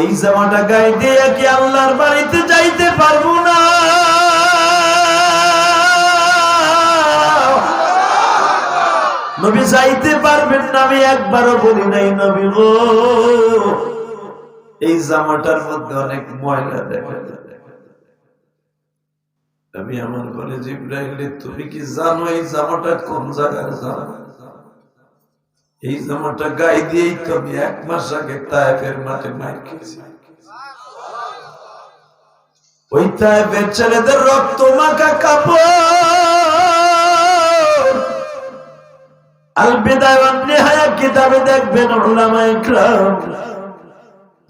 এই জামাটা গায়ে দিয়ে কি আল্লাহর বাড়িতে যাইতে পারবো না? নবী যাইতে পারবেন না। আমি একবারও বলি নাই নবী গো এই জামাটার মধ্যে অনেক ময়লা দেখা যায়। আমি আমার বলে জিবরাইল তুমি কি জানো এই জামাটা কোন জায়গার জামা? এই জামাটা গায়ে দিয়েই তো আমি 1 মাস আগে তায়েফের মাঠে মাইর খেয়েছি। ওই তায়েফের ছেলেদের রক্ত মাখা কাপড়। আল বিদায়া ওয়ান নিহায়া কিতাবে দেখবেন উলামায়ে কিরাম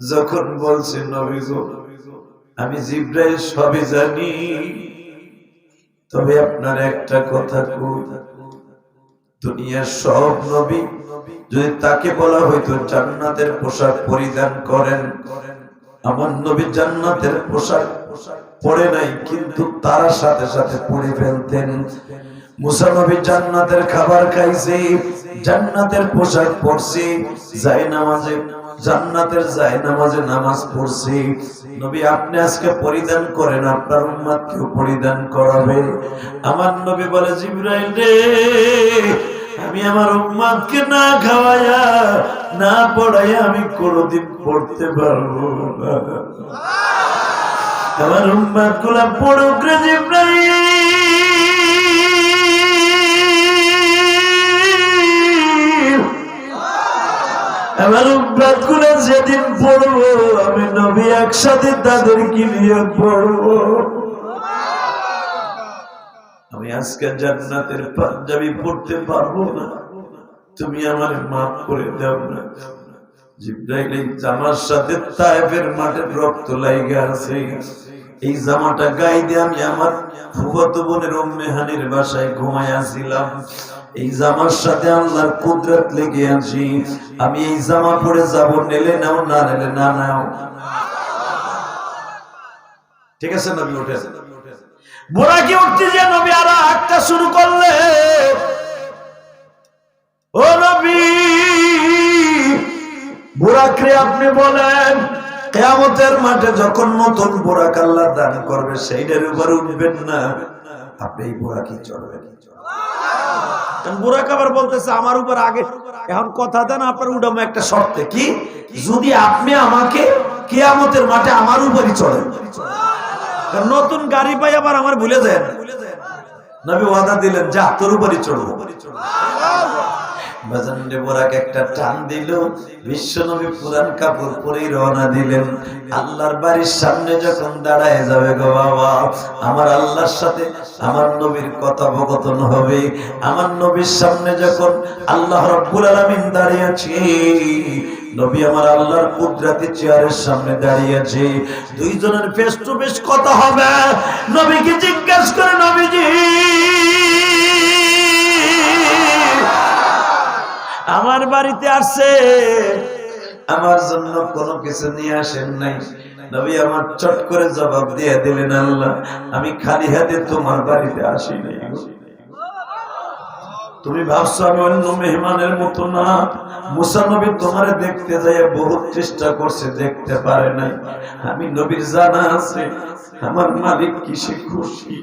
যখন বলছেন নবী গো আমি জিবরাইল সবই জানি, তবে আপনার একটা কথা কই, দুনিয়ার সব নবী যদি তাকে বলা হইতো জান্নাতের পোশাক পরিধান করেন, আমার নবী জান্নাতের পোশাক পরে নাই কিন্তু তারা সাথে সাথে পরে ফেলতেন। মুসা নবী জান্নাতের খাবার খাইছে, জান্নাতের পোশাক পরছে, জায়নামাজে জান্নাতের জায়নামাজে নামাজ পড়ছে। নবী আপনি আজকে পরিধান করেন, আপনার উম্মতকেও পরিধান করাবে। আমার নবী বলে জিবরাইল রে আমি আমার উম্মতকে না খাওয়ায়া না পড়াইয়া আমি কোনদিন পড়তে পারবো না। আমার উম্মত গুলা পড়ুক রে জিবরাইল। আমার উম্মত গুলা যেদিন পড়বো আমি নবী একসাথে তাদেরকে নিয়ে পড়বো। আমি আজকে জান্নাতের পাঞ্জাবি পড়তে পারবো না, তুমি আমার মাফ করে দাও না। জিবরাইল এই জামার সাথে তায়েফের মাঠে রক্ত লাগা আছে, এই জামাটা গায়ে দিয়ে আমি আমার ফুফাতো বোনের উম্মে হানির বাসায় ঘুমাইয়াছিলাম। এই জামার সাথে আল্লাহর কুদরত লেগে আছি। আমি এই জামা পরে যাব, নেলে নাও না নেলে না নাও। ঠিক আছে নবী উঠে বোরাকে উঠতে যে নবী আর হাঁটতে শুরু করলে। ও নবী বোরাকরে আপনি বলেন কিয়ামতের মাঠে যখন নতুন বোরাক আল্লাহ দান করবে সেইটার উপর উঠবেন না, আপনি এই বোরাকি চড়বেন। বোরাক আবার বলতেছে আমার উপর আগে, এখন কথা দেন আপনার উঠামো একটা শর্তে, কি যদি আপনি আমাকে কিয়ামতের মাঠে আমার উপরই চড়েন। নতুন গাড়ি পাই আবার আমার ভুলে যায়। নবী ওয়াদা দিলেন যা তোর উপরই চড়বো। বাজারে বোরাক একটা টান দিল, বিশ্ব নবী পুরান কাপড় পরেই রওনা দিলেন। আল্লাহর বাড়ির সামনে যখন দাঁড়ায় যাবে গো বাবা, আমার আল্লাহর সাথে আমার নবীর কথোপকথন হবে। আমার নবীর সামনে যখন আল্লাহ রাব্বুল আলামিন দাঁড়িয়ে আছে, নবী আমার আল্লাহর কুদরতি চেয়ারের সামনে দাঁড়িয়ে আছে, দুইজনের ফেস টু ফেস কথা হবে। নবীকে জিজ্ঞাসা করে নবীজি আমার বাড়িতে আসছে, আমার জন্য কোনো কিছু নিয়ে আসেন নাই। নবী আমার চট করে জবাব দিয়ে দিলেন আল্লাহ আমি খালি হাতে তোমার বাড়িতে আসি নাই। তুমি ভাবছো আমি অন্য মেহমানের মতো না। মুসা নবী তোমারে দেখতে যায় বহুত চেষ্টা করছে, দেখতে পারে নাই। আমি নবীর জানা আছে আমার মালিক কিসে খুশি,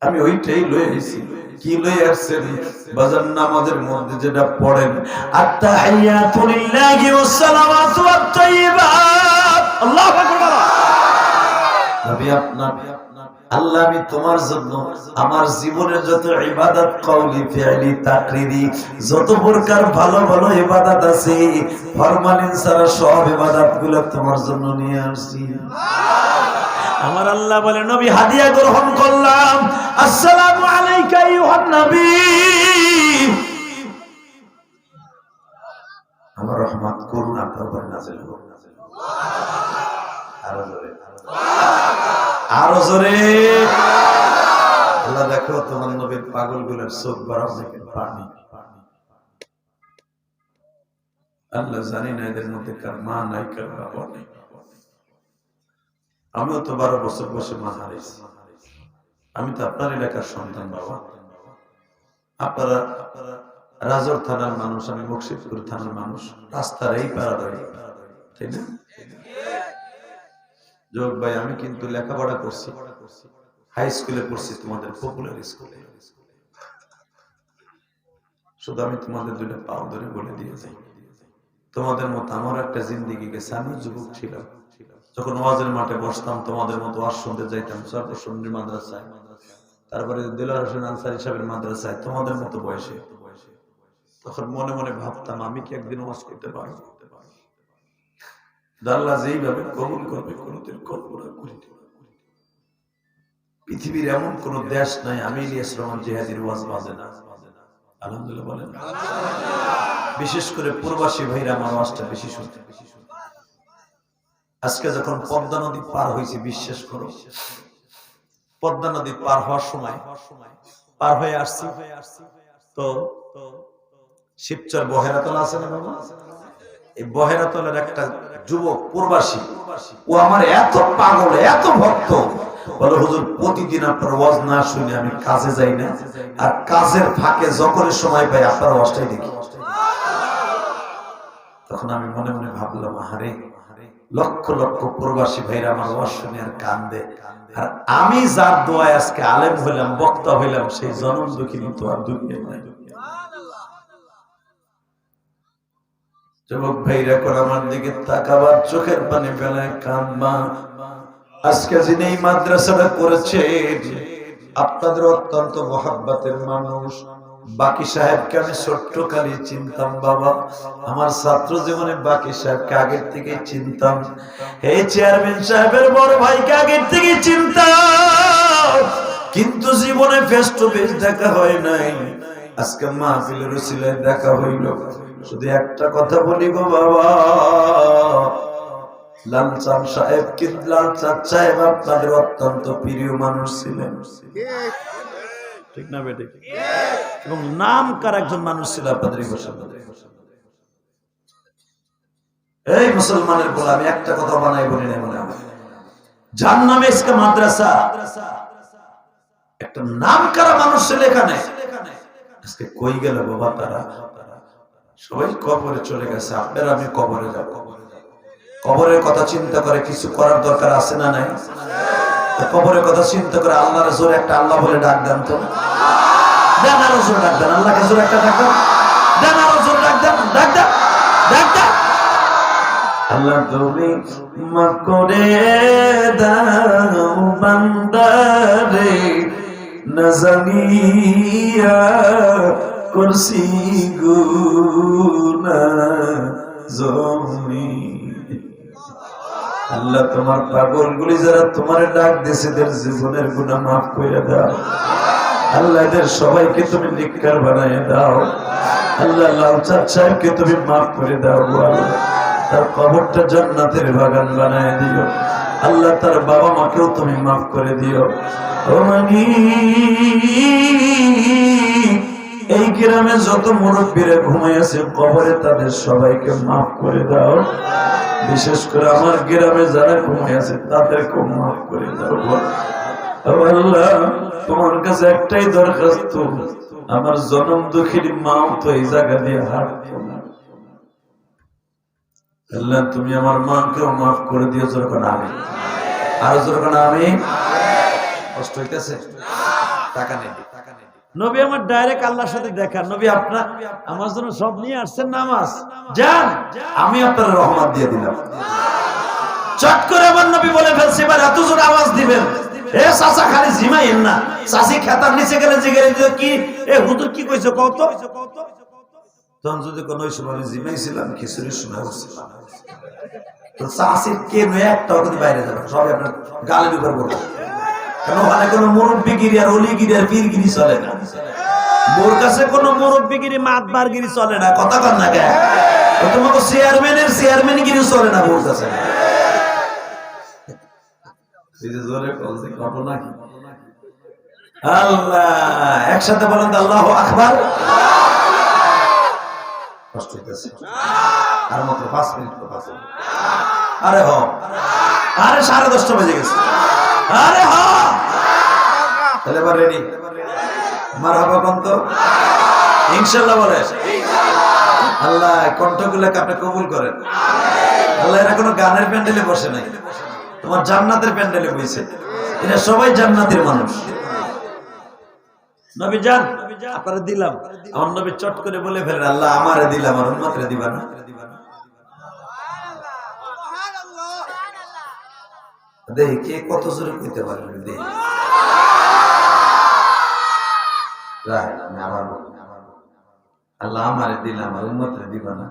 আমি ওইটাই লয়ে আইছি। কি লয়ে আসছেন? বাজার নামাজের মধ্যে যেটা পড়েন আত্তাহিয়াতু লিল্লাহি ওয়াস সালাওয়াতু ওয়াত তাইয়্যিবাত। আল্লাহু আকবার। নবী আপনার আল্লাহ আমি তোমার জন্য আমার জীবনের যত ইবাদত কওলি ফি'লি তাকরিরি যত প্রকার ভালো ভালো ইবাদত আছে ফরমালিন ছাড়া সব ইবাদতগুলো তোমার জন্য নিয়ে আসছি। আমার আল্লাহ বলে নবী হাদিয়া গ্রহণ করলাম। আসসালামু আলাইকা আইয়ুহান নবী, আমার রহমত করুন আপনার উপর নাযিল হোক। আরো জোরে আরো জোরে। আল্লাহ দেখো তোমার নবীর পাগলগুলোর চোখ গরম থেকে পানি। আল্লাহ জানি না এদের মধ্যে কার মা নাই কার বাবা নেই। আমিও তো 12 বছর বসে মা হারাইছি। আমি তো আপনার এলাকার সন্তান বাবা। আপনারা রাজর থানার মানুষ, আমি মুর্শিদপুর থানার মানুষ। রাস্তার এই পাড়াদারি তাই না? যোগ ভাই, আমি কিন্তু লেখাপড়া করছি, হাই স্কুলে পড়ছি, তোমাদের পপুলার স্কুলে। শুধু আমি তোমাদের দুইটা পাও ধরে বলে দিয়ে যাই, তোমাদের মতো আমার একটা জিন্দিগি গেছে। আমি যুবক ছিলাম, যখন ওয়াজের মাঠে বসতাম, তোমাদের মতো ওয়াজ শুনতে যাইতাম সর্বসুন্নি মাদ্রাসায়, তারপরে দিলওয়ার হোসেন আনসারী সাহেবের মাদ্রাসায়, তোমাদের মতো বয়সে। তখন মনে মনে ভাবতাম, আমি কি একদিন ওয়াজ করতে পারবো? আল্লাহ যেইভাবে কবুল করবে কোনদিন কল্পনা করি। পৃথিবীর এমন কোন দেশ নাই আমি ইলিয়াস রহমান জিহাদির ওয়াজ বাজে না। আলহামদুলিল্লাহ বলেন। বিশেষ করে প্রবাসী ভাইরা আমার ওয়াজটা বেশি শুনতে। আজকে যখন পদ্মা নদী পার হয়েছে, বিশ্বাস করো, পদ্মা নদী পার হওয়ার সময় পার হয়ে আসছি, তো শিবচর বহেরাতলা আছে না বাবা, এই বহেরাতলের একটা যুবক প্রবাসী, ও আমার এত পাগল, এত ভক্ত, বলে হুজুর প্রতিদিন আপনার ওয়াজ না শুনে আমি কাজে যাই না, আর কাজের ফাঁকে যখন সময় পাই আপনার ওয়াজটাই দেখি। তখন আমি মনে মনে ভাবলাম, আরে লক্ষ লক্ষ প্রবাসী ভাইরা আমার ওয়াজ শুনে আর কান্দে, আর আমি যার দোয়ায় আজকে আলেম হইলাম, বক্তা হইলাম, সেই জনম দুঃখিনী তো আর দুনিয়ায় নাই। যুবক ভাইরা কোন আমার দিকে তাকাবার, চোখের পানি ফেলায় কাঁদবা। আজকে যিনি এই মাদ্রাসাটা করেছেন, আপনাদের অত্যন্ত মহাব্বতের মানুষ। বাকি সাহেবকে আমি ছোট্ট কালে চিনতাম বাবা, আমার ছাত্র জীবনে বাকি সাহেবকে আগের থেকে চিনতাম, এই চেয়ারম্যান সাহেবের বড় ভাইকে আগের থেকে চিনতাম, কিন্তু জীবনে ফেস টু ফেস দেখা হয় নাই। আজকে মাহফিলের উসিলায় দেখা হইল। শুধু একটা কথা বলি গো বাবা, লালচাঁদ সাহেব, কিন্তু লালচাঁদ সাহেব আপনাদের অত্যন্ত প্রিয় মানুষ ছিলেন, ঠিক না বেটে? এবং নামকার একজন মানুষ ছিল আপনাদের। এই মুসলমানের বলে আমি একটা কথা বানাই বলি না, মনে হয় যার নামে ইসকা মাদ্রাসা, একটা নামকার মানুষ ছিল এখানে, আজকে কই গেল বাবা তারা? সবাই কবরে চলে গেছে, আপনারা আমি কবরে যাব। কবরের কথা চিন্তা করে কিছু করার দরকার আছে না নাই? কবরের কথা চিন্তা করে আল্লাহর জোরে একটা আল্লাহ বলে ডাক দেন তো, দেন আরো জোরে ডাক দেন, আল্লাহকে জোরে একটা ডাক দেন, দেন আরো জোরে ডাক দেন, ডাক দেন, ডাক দেন। আল্লাহ তুমি মাফ করে দাও বান্দারে, না জানিয়া করছি গুনাহ জমি। আল্লাহ তোমার পাগলগুলি যারা তোমার ডাক দিয়েছে, এদের জীবনের গুনাহ মাফ করে দাও। আল্লাহ এদের সবাইকে তুমি নিকার বানায় দাও। আল্লাহ লালচাঁদ সাহেবকে তুমি মাফ করে দাও, তার কবরটা জান্নাতের বাগান বানায় দিও। আল্লাহ তার বাবা মাকেও তুমি মাফ করে দিও। ও মানি, এই গ্রামে যত মুরব্বীরা ঘুমাইয়াছে কবরে, তাদের সবাইকে মাফ করে দাও। বিশেষ করে আমার গ্রামে যারা ঘুমাইয়াছে তাদেরকে মাফ করে দাও। আল্লাহ তোমার কাছে একটাই দরখাস্ত, আমার জনম দুঃখীর মাও তো এই জায়গা দিয়ে হাঁটতো না। আল্লাহ তুমি আমার মাকেও মাফ করে দিও। যখন আমি আরো যখন আমি কষ্ট হইতেছে, টাকা নেই, নবী আমার ডাইরেক্ট আল্লাহর সাথে দেখা। নবী আপনার আমার জন্য সব নিয়ে আসছেন, নামাজ যান, আমি আপনার রহমত দিয়ে দিলাম। চট করে আমার নবী বলে ফেলছে, এবার এত জোর আওয়াজ দিবেন, এ চাচা খালি ঝিমাইন না, চাচি খেতার নিচে গেলে জিজ্ঞেস কি, এ হুজুর কি কইছো কত? তখন যদি কোন ওই সময় জিমাইছিলাম, খিচুড়ির সময় উঠছিলাম, তো চাষির কে নয় একটা বাইরে যাবে, সবাই আপনার গালের উপর বলবে, কেন ওখানে কোনো মুরব্বীগিরি আর অলিগিরি আর পীরগিরি চলে না। মোর কাছে কোনো মুরব্বীগিরি মাতবারগিরি চলে না, কথা কর না কে? তোমাকে চেয়ারম্যানের চেয়ারম্যানগিরি চলে না মোর কাছে। আল্লাহ একসাথে বলেন আল্লাহু আকবার। কষ্ট হইতেছে, আর মাত্র 5 মিনিট। আরে হ, আরে 10:30 বেজে গেছে। আরে হ, তাহলে এবার রেডি? মারহাবা কন্ত ইনশাআল্লাহ বলে। আল্লাহ কণ্ঠগুলোকে আপনি কবুল করেন। আল্লাহ এরা কোনো গানের প্যান্ডেলে বসে নাই, তোমার জান্নাতের প্যান্ডেলে বসে। এরা সবাই জান্নাতের মানুষ। নবী জান আপনারা দিলাম, আমার নবী চট করে বলে ফেলেন, আল্লাহ আমারে দিলাম, আর উম্মতরে দিবা না? দেখি কে কত জোরে কইতে পারবে। দেখি আল্লাহ আমারে দিলাম, আর উম্মতরে দিবা না?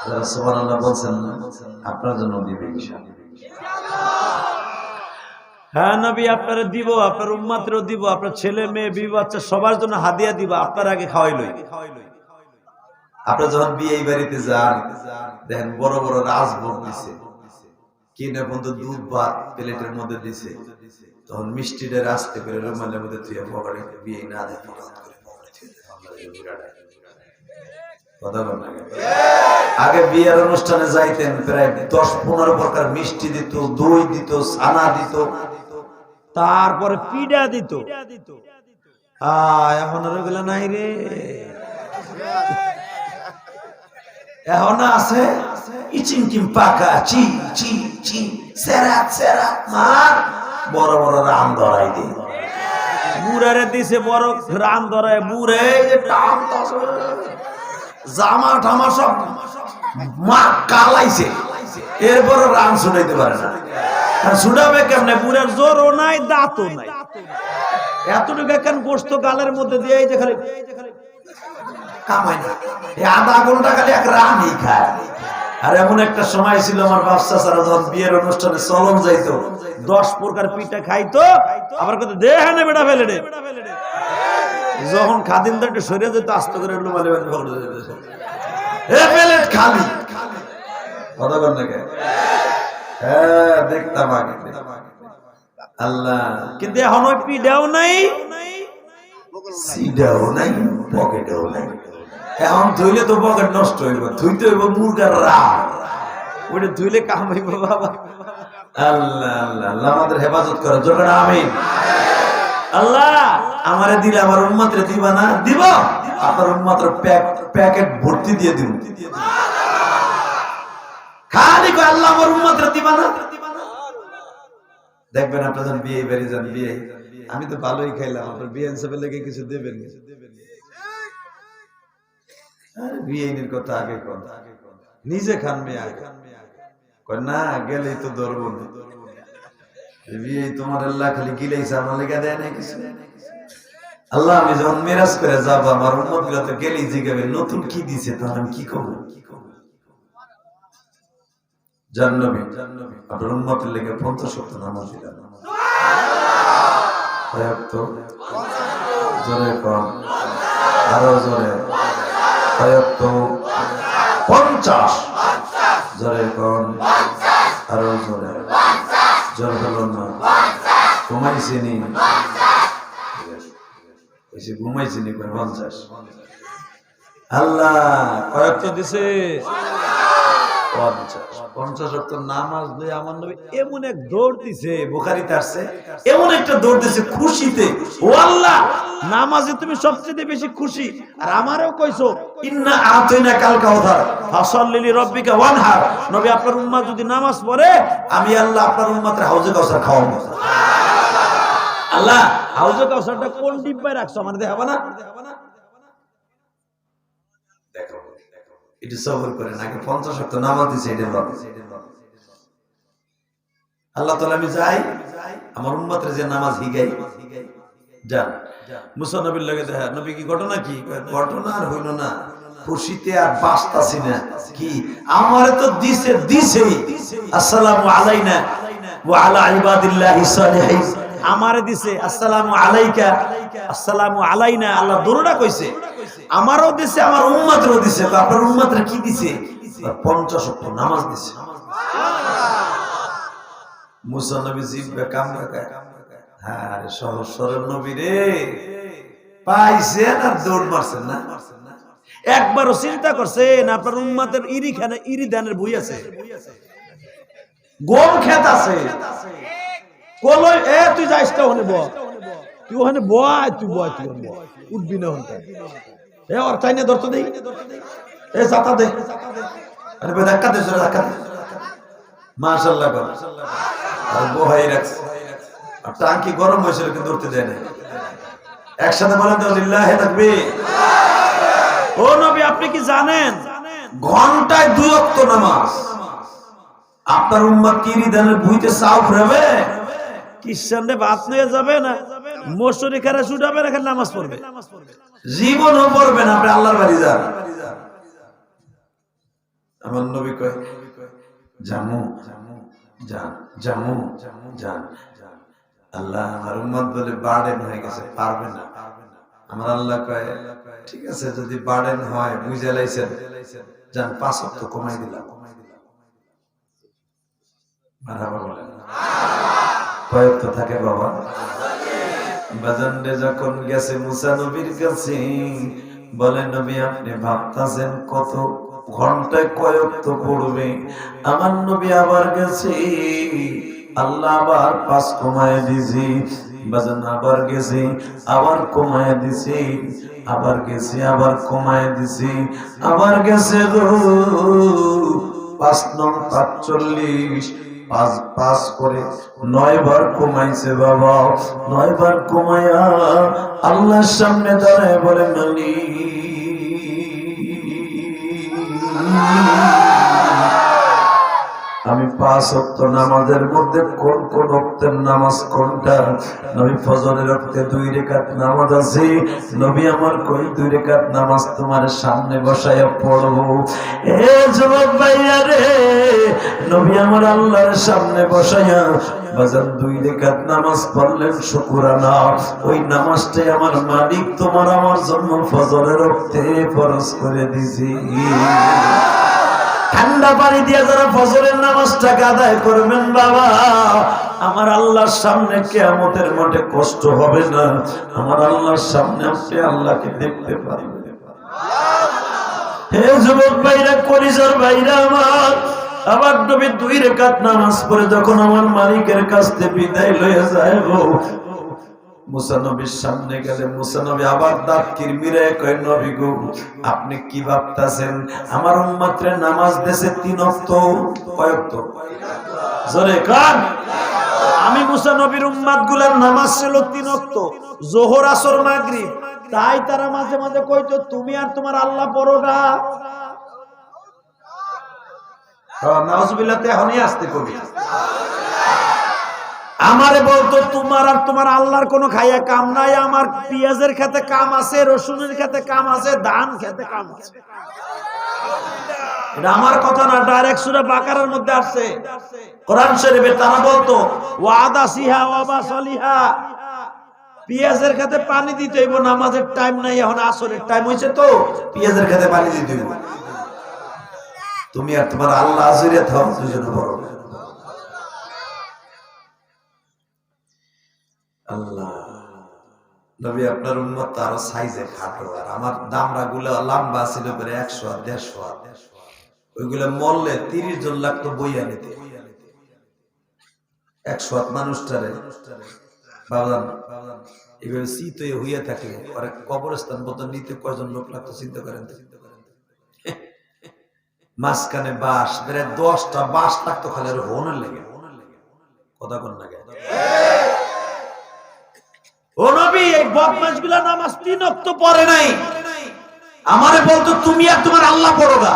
যারা সুবহানাল্লাহ বলছেন না, আপনার জন্য দিবে ইনশাআল্লাহ। হ্যাঁ নবী আপনারা দিব, আপনার উম্মতরেও দিব, আপনার ছেলে মেয়ে বিবি বাচ্চা সবার জন্য হাদিয়া দিব, আপনার আগে খাওয়াই লই। আপনারা যখন বিয়ে বাড়িতে যান দেখেন বড় বড় রাজভোগ দিছে, কিনে বন্ধু দুধ ভাত প্লেটের মধ্যে দিছে, তখন মিষ্টিটা রাস্তে করে রুমালের মধ্যে তুই পকেটে বিয়ে না দেখে আগে বিয়ের অনুষ্ঠানে যাইতেন, প্রায় 10-15 প্রকার মিষ্টি দিত, দই দিত, ছানা দিত, তারপরে পিঠা দিত। এখন আর ওগুলো নাই রে। এখন আছে ইচিমকিম পাকা চি চি চি সেরাত সেরাত মার বড় বড় রাম ধরাই দি বুড়ারে দিছে বড় রাম ধরায়, বুড়ে যে টাম জামা ঠামা সব মা কালাইছে, এরপর রাম শুনাইতে পারে না। শুনাবে কেমনে? বুড়ার জোরও নাই, দাঁতও নাই, এতটুকু কেন গোস্ত গালের মধ্যে দিয়ে এই যে খালি কামাই না, আধা ঘন্টা খালি এক রামই খায়। আর এমন একটা সময় ছিল আমার বাচ্চা সারা যখন বিয়ের অনুষ্ঠানে চলন যাইতো, 10 প্রকার পিঠা খাইতো, আবার কত দে হ্যাঁ না বেটা ফেলে দে। যখন খাদিমদার একটু সরিয়ে যেত আস্তে করে প্লেট খালি কতক্ষণ নাকি। হ্যাঁ দেখতাম আগে আল্লাহ, কিন্তু এখন ওই পিঠাও নাই, সিডাও নাই, পকেটেও নাই। এখন ধুইলে তো পকেট নষ্ট হইব, ধুইতে হইব মুরগার রাম, ওইটা ধুইলে কাম হইব বাবা। আল্লাহ আল্লাহ আল্লাহ আমাদের হেফাজত করে, যখন আমিন। আল্লাহ আমারে দিলে আমার উম্মতরে দিবা না? দিব, আপনার উম্মতরে প্যাকেট ভর্তি দিয়ে দিব। খালি কই আল্লাহ আমার উম্মতরে দিবা না? দেখবেন আপনারা যখন বিয়ে বাড়ি যান, বিয়ে আমি তো ভালোই খাইলাম, আপনার বিয়ে হিসেবে লেগে কিছু দেবেন। বিয়ের কথা আগে কোন, নিজে খান মেয়ে না গেলেই তো ধরবো না। বিয়ে তোমার আল্লাহ খালি গিলাইছে, আমার লেগে দেয় না কিছু। আল্লাহ আমি যখন মেরাজ করে যাবো, আমার উম্মত গুলা তো গেলেই জিগাবে নতুন কি দিছে, তখন আমি কি করবো? জান্নবী আপনার উম্মতের লেগে 50 ওয়াক্ত নামাজ দিলাম। জোরে কম, আরো জোরে 50, জোরে কম, আরো জোরে, জোর হলো না। ঘুমাইছিনি ঘুমাইছিনি 50। আল্লাহ কয়েকটা দিছে 50 ওয়াক্ত নামাজ দিয়ে আমার নবী এমন এক দৌড় দিছে, বুখারীতে আসছে, এমন একটা দৌড় দিছে খুশিতে, ও আল্লাহ নামাজে তুমি সবচেয়ে বেশি খুশি, আর আমারও কইছো ইন্না আতাইনা কাল কাউসার ফাসাল্লি লিরাব্বিকা ওয়ানহার। নবী আপনার উম্মত যদি নামাজ পড়ে, আমি আল্লাহ আপনার উম্মতের হাউজে কাউসার খাওয়াবো। আল্লাহ হাউজে কাউসারটা কোন ডিব্বায় রাখছো আমাদের দেখাবা না? দেখো এটা সবর করেন, আগে 50 ওয়াক্ত নামাজ দিছে, এটা আল্লাহ তাআলা আমি যাই আমার উম্মতের যে নামাজ হিগাই যান। মুসা নবীর লাগে দেখা, নবী কি ঘটনা? কি ঘটনা? আর হইল না, খুশিতে আর বাঁচতাছি না। কি আমারে তো দিছেই আসসালামু আলাইনা ওয়া আলা ইবাদিল্লাহিস সালিহিন, আমারে দিছে আসসালামু আলাইকা, আসসালামু আলাইনা। আল্লাহ দরুদটা কইছে, আমারও দিছে, আমার উম্মতেরও দিছে। আপনার উম্মতের কি দিছে? 50 ওয়াক্ত নামাজ দিছে। মুসা নবী জিব্বা কামড়া খায়, হ্যাঁ সহজ সরল নবী রে পাইছেন আর দৌড় মারছেন না। একবারও চিন্তা করছেন আপনার উম্মতের ইরি ধানের বই আছে, গম ক্ষেত আছে, কলই তুই যাইস তো ওখানে তুই ওখানে তুই উঠবি না ওখানে। এ ওর চাইনে ধরতে দেই, এ জাতা দে, আরে বে ধাক্কা দে, জোরে ধাক্কা দে। মাশাআল্লাহ কর, আর বহাই রাখছে, আর টাঙ্কি গরম হয়েছিল কিন্তু ধরতে দেয় না। একসাথে বলেন তো লিল্লাহি তাকবীর। ও নবী, আপনি কি জানেন ঘন্টায় 2 ওয়াক্ত নামাজ? আপনার উম্মত কি রিদানের ভুইতে চাও ঘুরাবে? খ্রিস্টানদের ভাত নিয়ে যাবে না, মশরি খারা ছুটাবে না, নামাজ পড়বে, জীবনও পড়বে না। আপনি আল্লাহর বাড়ি যান। আমার নবী কয় জামু জান, জামু জান। আল্লাহ আমার উম্মত বলে বার্ডেন হয়ে গেছে, পারবে না। আমার আল্লাহ কয় ঠিক আছে, যদি বার্ডেন হয় বুঝে লাইছেন, যান 5 ওয়াক্ত কমাই দিলাম। মারহাবা বলেন। কয় ওয়াক্ত থাকে বাবা? বাজানরে যখন গেছে মুসা নবীর কাছে, বলে নবী আপনি ভাবতাছেন কত ঘন্টায় কয় ওয়াক্ত পড়বে? আমার নবী আবার গেছে, আল্লাহ আবার 5 কমায় দিছি। বাজান আবার গেছে, আবার কমায় দিছি, আবার গেছে, আবার কমায় দিছি, আবার গেছে গো 5 নং 45, 5 করে 9 বার কমাইছে বাবা। 9 বার কমায়া আল্লাহর সামনে দাঁড়ায় বলে মালিক আমি 5 ওয়াক্ত নামাজের মধ্যে কোন কোন ওয়াক্তের নামাজ কোনটা? নবী ফজরের ওয়াক্তে 2 রাকাত নামাজ আছে, নবী আমার কই 2 রাকাত নামাজ তোমার সামনে বসায়া পড়বো। এ যুবক ভাইয়া রে, নবী আমার আল্লাহর সামনে বসায়া বাজান 2 রাকাত নামাজ পড়লেন শুকরানা। ওই নামাজটাই আমার মালিক তোমার আমার জন্য ফজরের ওয়াক্তে ফরজ করে দিয়েছি। ঠান্ডা পানি দিয়ে যারা ফজরের নামাজটা আদায় করবেন বাবা, আমার আল্লাহর সামনে কিয়ামতের মাঠে কষ্ট হবে না। আমার আল্লাহর সামনে আপনি আল্লাহকে দেখতে পারবেন। হে যুবক ভাইরা, কলিজার ভাইরা আমার, আবার নবী 2 রাকাত নামাজ পড়ে যখন আমার মালিকের কাছ থেকে বিদায় লয়ে যায় গো, মুসা নবীর সামনে গেলে মুসা নবী আবার দাঁত কিরমিরে কয় নবী গো আপনি কি ভাবতাছেন? আমার উম্মতরে নামাজ দেশে 3 ওয়াক্ত। কয় ওয়াক্ত? জোরে কান। আমি মুসা নবীর উম্মত গুলার নামাজ ছিল 3 ওয়াক্ত, যোহর আসর মাগরিব। তাই তারা মাঝে মাঝে কইতো তুমি আর তোমার আল্লাহ পড়ো না। নাউজুবিল্লাহ, এখনই আসতে কবি আমারে বলতো তোমার আর তোমার আল্লাহর কোনো খাইয়া কাম নাই। আমার পেঁয়াজের খেতে কাম আছে, রসুনের খেতে কাম আছে, ধান খেতে কাম আছে। এটা আমার কথা না, ডাইরেক্ট সূরা বাকারার মধ্যে আছে কোরআন শরীফে। তারা বলতো ওয়াদা সিহা ওয়াবা সলিহা, পেঁয়াজের খেতে পানি দিতে হইব, নামাজের টাইম নাই, এখন আসরের টাইম হইছে তো পেঁয়াজের খেতে পানি দিতে হইব। তুমি আর তোমার আল্লাহ আজরে থাও, দুজনে বড়। আল্লাহ নবী আপনার উম্মত তার সাইজে খাটো, আর আমার দামড়া গুলো লম্বা ছিল করে 100 আর 150। ওইগুলো মরলে 30 জন লাগতো বইয়া নিতে। 100 মানুষটারে বাবান এইভাবে শীত হইয়া থাকলে পরে কবরস্থান মতো নিতে কয়জন লোক লাগতো চিন্তা করেন। মাঝখানে বাঁশ, প্রায় 10টা বাঁশ লাগতো খালি আর হোনের লেগে। কথা কোন লাগে? ও নবী, এই বদমাশগুলা নামাজ 3 ওয়াক্ত পড়ে নাই। আমারে বলতো তুমি আর তোমার আল্লাহ পড়ো না।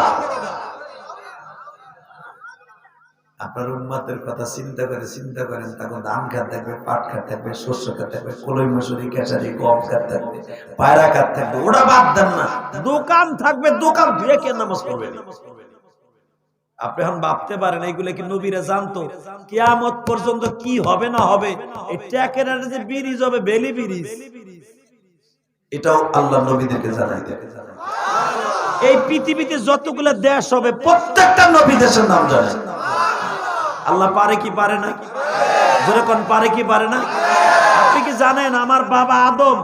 আপনার উম্মতের কথা চিন্তা করেন, তখন ধান খাত থাকবে, পাট খাত থাকবে, শস্য খাত থাকবে, কলই মসুরি কেশারি গম খাত থাকবে, পায়রা খাত থাকবে, ওরা বাদ দেন না। দোকান থাকবে, দোকান ধুয়ে কে নামাজ পড়বে? আপনি এখন ভাবতে পারেন এইগুলো কি নবীরা জানতো কিয়ামত পর্যন্ত কি হবে না হবে? এই ট্যাকের যে ব্রিজ হবে, বেলি ব্রিজ, এটাও আল্লাহ নবীদেরকে জানাই দেয়। এই পৃথিবীতে যতগুলো দেশ হবে প্রত্যেকটা নবী দেশের নাম জানে। আল্লাহ পারে কি পারে না? যেরকম পারে কি পারে না? আপনি কি জানেন আমার বাবা আদম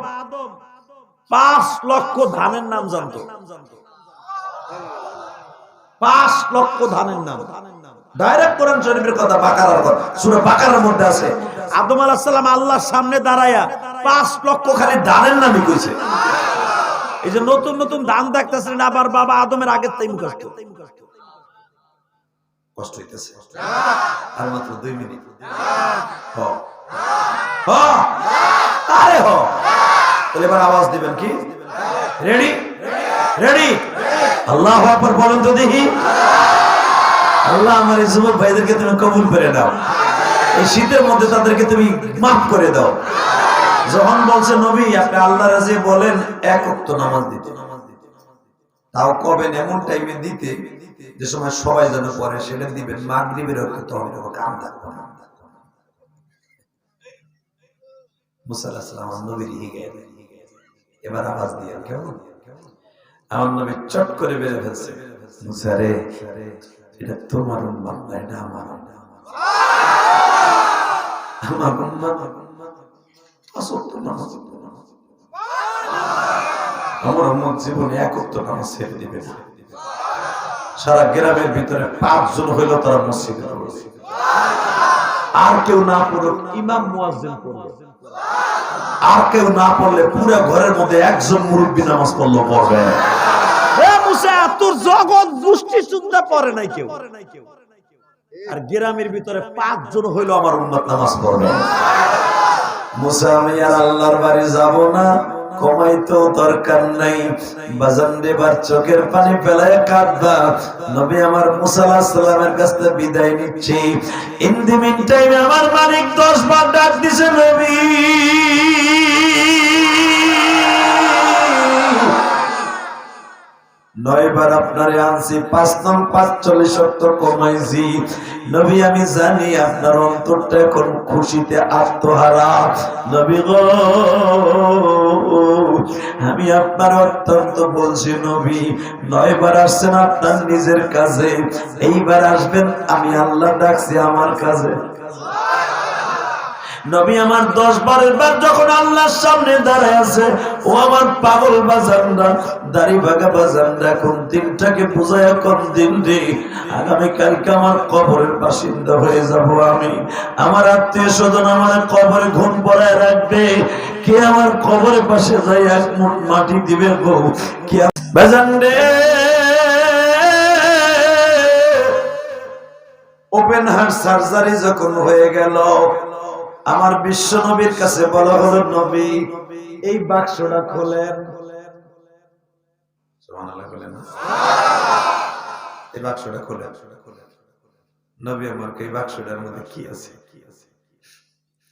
5 লক্ষ ধানের নাম জানতো। 5 লক্ষ ধানের নাম। ডাইরেক্ট কোরআন শরীফের কথা, বাকারার কথা, সূরা বাকারার মধ্যে আছে। আদম আলাইহিস সালাম আল্লাহর সামনে দাঁড়ায়া 5 লক্ষ খালি ধানের নামই কইছে। এই যে নতুন নতুন ধান দেখতেছেন আবার বাবা আদমের আগের তাই মুখস্থ কষ্ট হইতেছে আর মাত্র 2 মিনিট আরে হ তাহলে এবার আওয়াজ দিবেন কি রেডি রেডি আল্লাহু আকবার বলেন তো দেখি আল্লাহ আমার এই যুবক ভাইদেরকে তুমি কবুল করে নাও এই শীতের মধ্যে তাদেরকে তুমি মাফ করে দাও যখন বলছে নবী আপনি আল্লাহ রাজি বলেন 1 ওয়াক্ত নামাজ দিতে তাও কবে এমন টাইমে দিতে যে সময় সবাই যেন পড়ে সেটা দিবেন মাগরিবের ওয়াক্তে তো হবে কাম থাকবে না মুসা আলাইহিস সালাম নবীর হিগায় এবার আওয়াজ দিয়ে কেমন আমার নবী চট করে বের হয়েছে মুসা রে এটা তোমার উম্মত না এটা আমার উম্মত আসক্ত নামাজ আমার উম্মত জীবনে 1 ওয়াক্ত নামাজ ছেড়ে দিবে না সারা গ্রামের ভিতরে 5 জন হইলো তারা মসজিদে পড়বে আর কেউ না পড়ুক ইমাম মুয়াজ্জিন পড়বে আর কেউ না পড়লে পুরো ঘরের মধ্যে একজন মুরব্বি নামাজ পড়বে এ মুসা তোর জগৎ গোষ্ঠী সুদ্ধা পড়ে নাই কেউ আর গ্রামের ভিতরে 5 জন হইলো আমার উম্মত নামাজ পড়বে মুসা আমি আর আল্লাহর বাড়ি যাব না কমাই তো দরকার নাই বাজান দেবার চোখের পানি ফেলায় কাঁদবা নবী আমার মুসা আলাইহিস সালামের কাছ থেকে বিদায় নিচ্ছি ইন দি মিন টাইমে আমার মালিক 10 বার ডাক দিছে নবী 9 বার আপনারে আনছি 5 নং 45 ওয়াক্ত কমাইছি নবী আমি জানি আপনার অন্তরটা এখন খুশিতে আত্মহারা নবী গো আমি আপনার অত্যন্ত বলছি নবী 9 বার আসছেন আপনার নিজের কাছে এইবার আসবেন আমি আল্লাহ ডাকছি আমার কাছে নবী আমার 10 বারের বার যখন আল্লাহর সামনে দাঁড়ায় আছে ও আমার পাগল বাজানরা দাড়ি ভাগা বাজানরা কোন দিনটাকে বুঝায়া কোন দিন রে আগামী কালকে আমার কবরের বাসিন্দা হয়ে যাব আমি আমার আত্মীয় স্বজন আমার কবরে ঘুম পড়ায় রাখবে কে আমার কবরের পাশে যাই এক মুঠ মাটি দিবে গো কে বাজান রে ওপেন হার্ট সার্জারি যখন হয়ে গেল আমার বিশ্ব নবীর কাছে বলা হলো নবী এই বাক্সটা খোলেন সুবহানাল্লাহ বলেন এই বাক্সটা খোলেন নবী আমার এই বাক্সটার মধ্যে কি আছে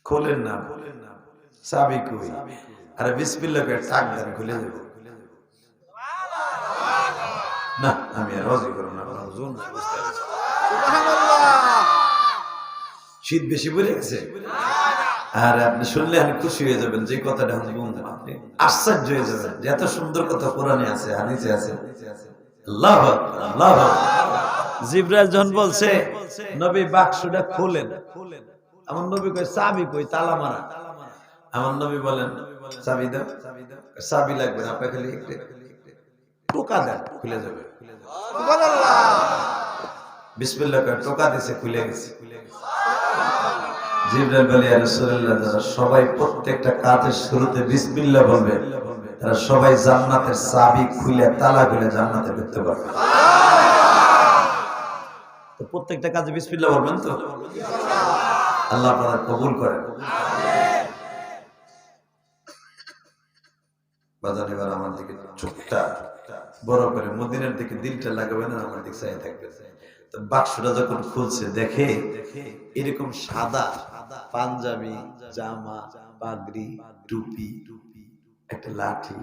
খোলেন না চাবি কই আরে বিসমিল্লাহ করে টাক দেন খুলে দেব না আমি আর রাজি করব না হুজুর সুবহানাল্লাহ শীত বেশি পড়ে গেছে আর আপনি শুনলে আমি খুশি হয়ে যাবেন যে কথাটা আমি বললাম আপনি আশ্চর্য হয়ে যাবেন যে এত সুন্দর কথা কোরআনে আছে হাদিসে আছে আল্লাহু আকবার আল্লাহু আকবার জিবরাইল যখন বলছে নবী বাক্সটা খোলেন আমার নবী কই চাবি কই তালা মারা আমার নবী বলেন চাবি দাও চাবি লাগবে না আপনি খালি একটু টোকা দেন খুলে যাবে সুবহানাল্লাহ বিসমিল্লাহ করে টোকা দিয়েছে খুলে গেছে জিবরাইল বলে ইয়া রাসূলুল্লাহ যারা সবাই প্রত্যেকটা কাজের শুরুতে বিসমিল্লাহ বলবে তারা সবাই জান্নাতের চাবি খুলে তালা খুলে জান্নাতে ঢুকতে পারবে তো প্রত্যেকটা কাজে বিসমিল্লাহ বলবেন তো আল্লাহ আপনারা কবুল করেন আমিন বাজান এবার আমার দিকে চোখটা বড় করে মদিনার দিকে দিলটা লাগাবেন আর আমার দিকে চাই থাকবে তো বাক্সটা যখন খুলছে দেখে এরকম সাদা পাঞ্জাবি জামা পাগড়ি টুপি একটা লাঠি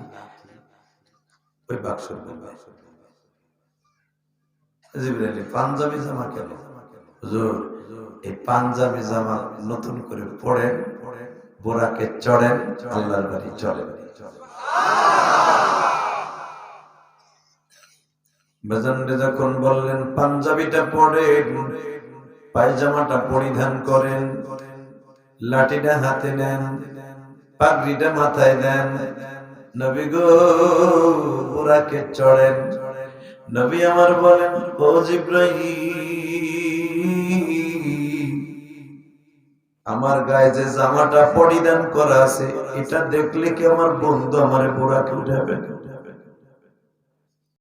ওই বাক্সের মধ্যে জিবরাইল পাঞ্জাবি জামা কেন হুজুর এই পাঞ্জাবি জামা নতুন করে পরেন বোরাকে চড়েন আল্লাহর বাড়ি চলেন বাজানরে যখন বললেন পাঞ্জাবিটা পরেন পায়জামাটা পরিধান করেন লাঠিটা হাতে নেন পাগড়িটা মাথায় দেন নবী গো বোরাকে চড়েন নবী আমার বলেন ও জিবরাইল আমার গায়ে যে জামাটা পরিধান করা আছে এটা দেখলে কি আমার বন্ধু আমারে বোরাকে উঠাবে